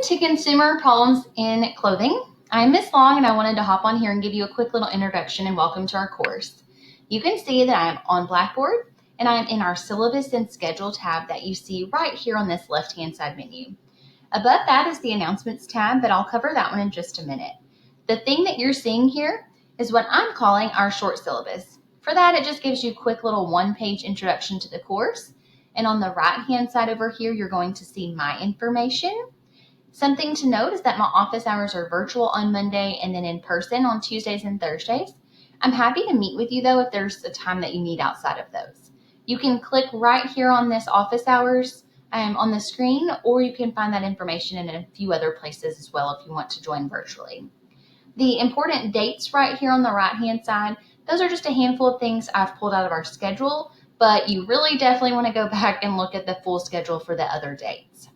to Consumer Problems in Clothing. I'm Miss Long, and I wanted to hop on here and give you a quick little introduction and welcome to our course. You can see that I'm on Blackboard, and I'm in our Syllabus and Schedule tab that you see right here on this left-hand side menu. Above that is the Announcements tab, but I'll cover that one in just a minute. The thing that you're seeing here is what I'm calling our short syllabus. For that, it just gives you a quick little one-page introduction to the course. And on the right-hand side over here, you're going to see my information. Something to note is that my office hours are virtual on Monday and then in person on Tuesdays and Thursdays. I'm happy to meet with you, though, if there's a time that you need outside of those. You can click right here on this office hours on the screen, or you can find that information in a few other places as well if you want to join virtually. The important dates right here on the right-hand side, those are just a handful of things I've pulled out of our schedule, but you really definitely want to go back and look at the full schedule for the other dates.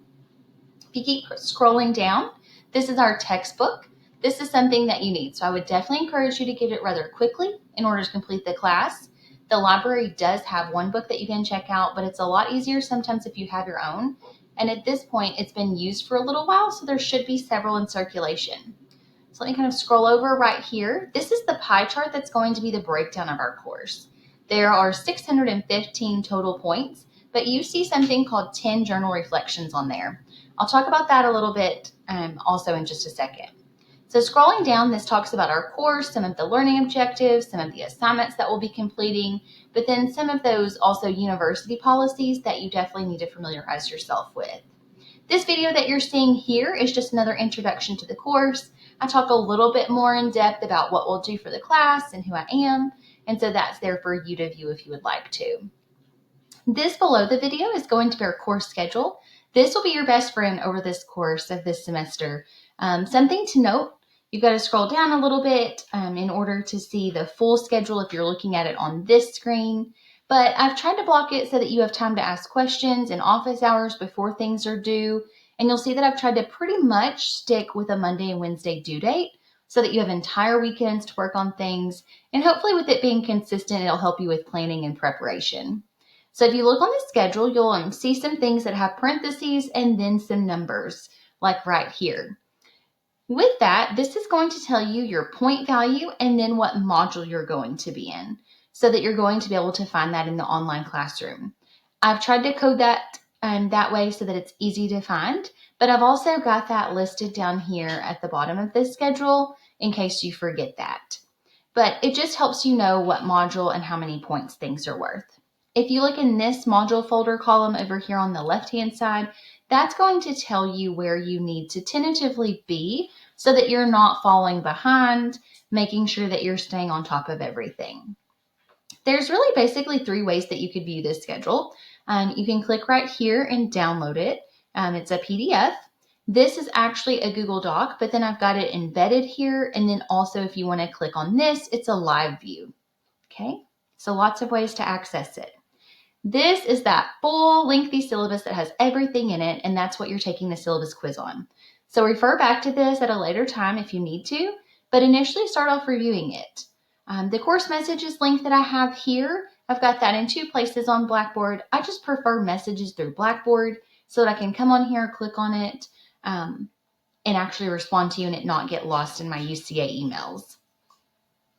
If you keep scrolling down, this is our textbook. This is something that you need, so I would definitely encourage you to get it rather quickly in order to complete the class. The library does have one book that you can check out, but it's a lot easier sometimes if you have your own. And at this point, it's been used for a little while, so there should be several in circulation. So let me kind of scroll over right here. This is the pie chart that's going to be the breakdown of our course. There are 615 total points, but you see something called 10 journal reflections on there. I'll talk about that a little bit also in just a second. So scrolling down, this talks about our course, some of the learning objectives, some of the assignments that we'll be completing, but then some of those also university policies that you definitely need to familiarize yourself with. This video that you're seeing here is just another introduction to the course. I talk a little bit more in depth about what we'll do for the class and who I am, and so that's there for you to view if you would like to. This below the video is going to be our course schedule. This will be your best friend over this course of this semester. Something to note, you've got to scroll down a little bit in order to see the full schedule if you're looking at it on this screen. But I've tried to block it so that you have time to ask questions in office hours before things are due. And you'll see that I've tried to pretty much stick with a Monday and Wednesday due date so that you have entire weekends to work on things. And hopefully with it being consistent, it'll help you with planning and preparation. So if you look on the schedule, you'll see some things that have parentheses and then some numbers, like right here. With that, this is going to tell you your point value and then what module you're going to be in, so that you're going to be able to find that in the online classroom. I've tried to code that that way so that it's easy to find, but I've also got that listed down here at the bottom of this schedule in case you forget that. But it just helps you know what module and how many points things are worth. If you look in this module folder column over here on the left-hand side, that's going to tell you where you need to tentatively be so that you're not falling behind, making sure that you're staying on top of everything. There's really basically three ways that you could view this schedule. You can click right here and download it. It's a PDF. This is actually a Google Doc, but then I've got it embedded here. And then also if you want to click on this, it's a live view. Okay, so lots of ways to access it. This is that full lengthy syllabus that has everything in it, and that's what you're taking the syllabus quiz on. So refer back to this at a later time if you need to, but initially start off reviewing it. The course messages link that I have here, I've got that in two places on Blackboard. I just prefer messages through Blackboard so that I can come on here, click on it, and actually respond to you and it not get lost in my UCA emails.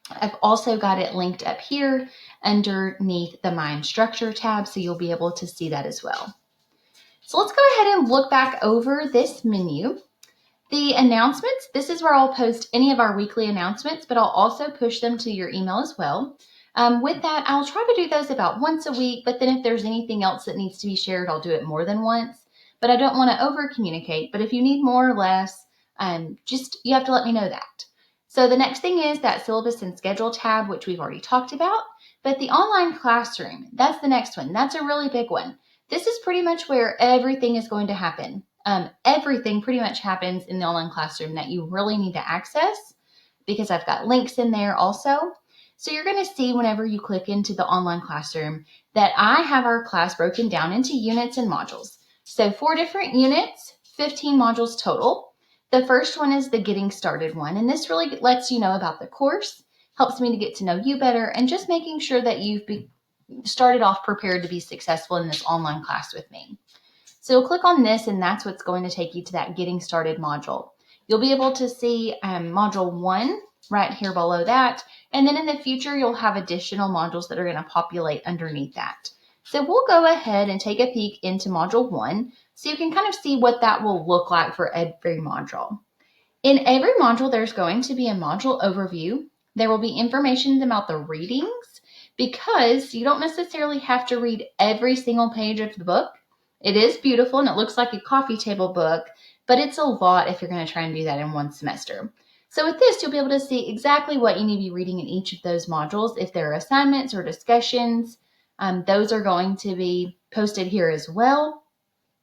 I've also got it linked up here underneath the My Instructor tab, so you'll be able to see that as well. So let's go ahead and look back over this menu. The announcements, this is where I'll post any of our weekly announcements, but I'll also push them to your email as well. With that, I'll try to do those about once a week, but then if there's anything else that needs to be shared, I'll do it more than once. But I don't want to over communicate, but if you need more or less, you have to let me know that. So the next thing is that syllabus and schedule tab, which we've already talked about, but the online classroom, that's the next one. That's a really big one. This is pretty much where everything is going to happen. Everything pretty much happens in the online classroom that you really need to access because I've got links in there also. So you're going to see whenever you click into the online classroom that I have our class broken down into units and modules. So 4 different units, 15 modules total. The first one is the Getting Started one, and this really lets you know about the course, helps me to get to know you better, and just making sure that you've started off prepared to be successful in this online class with me. So you'll click on this, and that's what's going to take you to that Getting Started module. You'll be able to see Module 1 right here below that, and then in the future, you'll have additional modules that are going to populate underneath that. So we'll go ahead and take a peek into Module 1 so you can kind of see what that will look like for every module. In every module, there's going to be a module overview. There will be information about the readings because you don't necessarily have to read every single page of the book. It is beautiful and it looks like a coffee table book, but it's a lot if you're going to try and do that in one semester. So with this, you'll be able to see exactly what you need to be reading in each of those modules. If there are assignments or discussions, those are going to be posted here as well.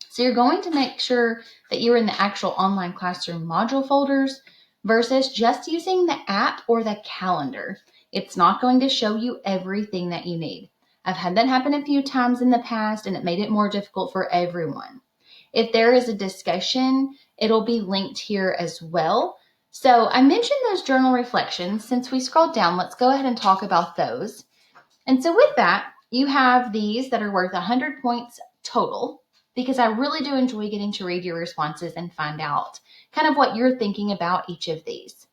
So you're going to make sure that you're in the actual online classroom module folders versus just using the app or the calendar. It's not going to show you everything that you need. I've had that happen a few times in the past, and it made it more difficult for everyone. If there is a discussion, it'll be linked here as well. So I mentioned those journal reflections. Since we scrolled down, let's go ahead and talk about those. And so with that, you have these that are worth 100 points total, because I really do enjoy getting to read your responses and find out kind of what you're thinking about each of these.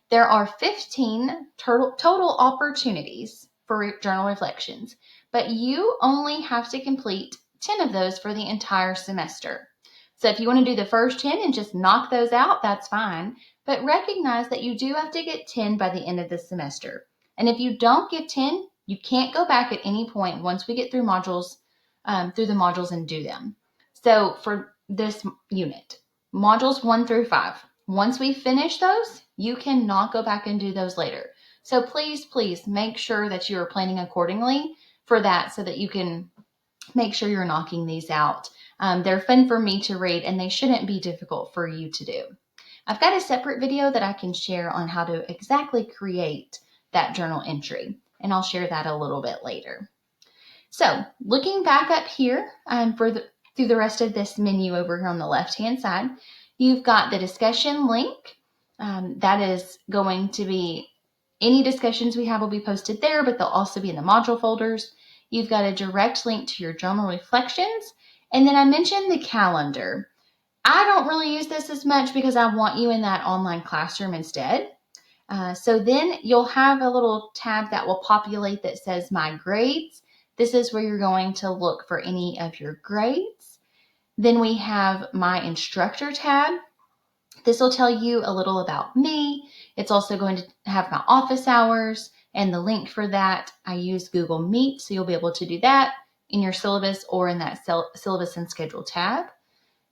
There are 15 total opportunities for journal reflections, but you only have to complete 10 of those for the entire semester. So if you want to do the first 10 and just knock those out, that's fine, but recognize that you do have to get 10 by the end of the semester. And if you don't get 10, you can't go back at any point once we get through modules, through the modules and do them. So for this unit, modules 1 through 5, once we finish those, you cannot go back and do those later. So please make sure that you are planning accordingly for that so that you can make sure you're knocking these out. They're fun for me to read, and they shouldn't be difficult for you to do. I've got a separate video that I can share on how to exactly create that journal entry, and I'll share that a little bit later. So looking back up here through the rest of this menu over here on the left-hand side, you've got the discussion link. That is going to be any discussions we have will be posted there, but they'll also be in the module folders. You've got a direct link to your journal reflections. And then I mentioned the calendar. I don't really use this as much because I want you in that online classroom instead. So then you'll have a little tab that will populate that says My Grades. This is where you're going to look for any of your grades. Then we have My Instructor tab. This will tell you a little about me. It's also going to have my office hours and the link for that. I use Google Meet, so you'll be able to do that in your syllabus or in that syllabus and schedule tab.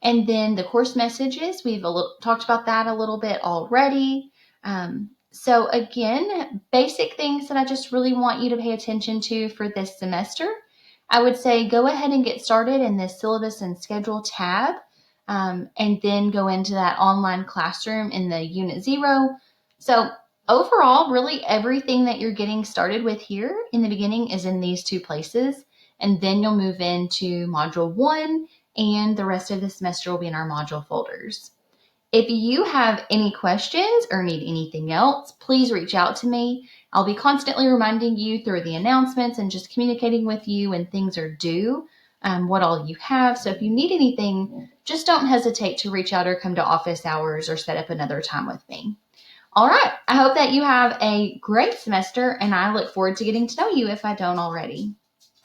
And then the course messages, we've talked about that a little bit already. So again, basic things that I just really want you to pay attention to for this semester. I would say go ahead and get started in this syllabus and schedule tab, and then go into that online classroom in the Unit 0. So overall, really everything that you're getting started with here in the beginning is in these two places, and then you'll move into Module 1, and the rest of the semester will be in our module folders. If you have any questions or need anything else, please reach out to me. I'll be constantly reminding you through the announcements and just communicating with you when things are due, what all you have. So if you need anything, just don't hesitate to reach out or come to office hours or set up another time with me. All right, I hope that you have a great semester, and I look forward to getting to know you if I don't already.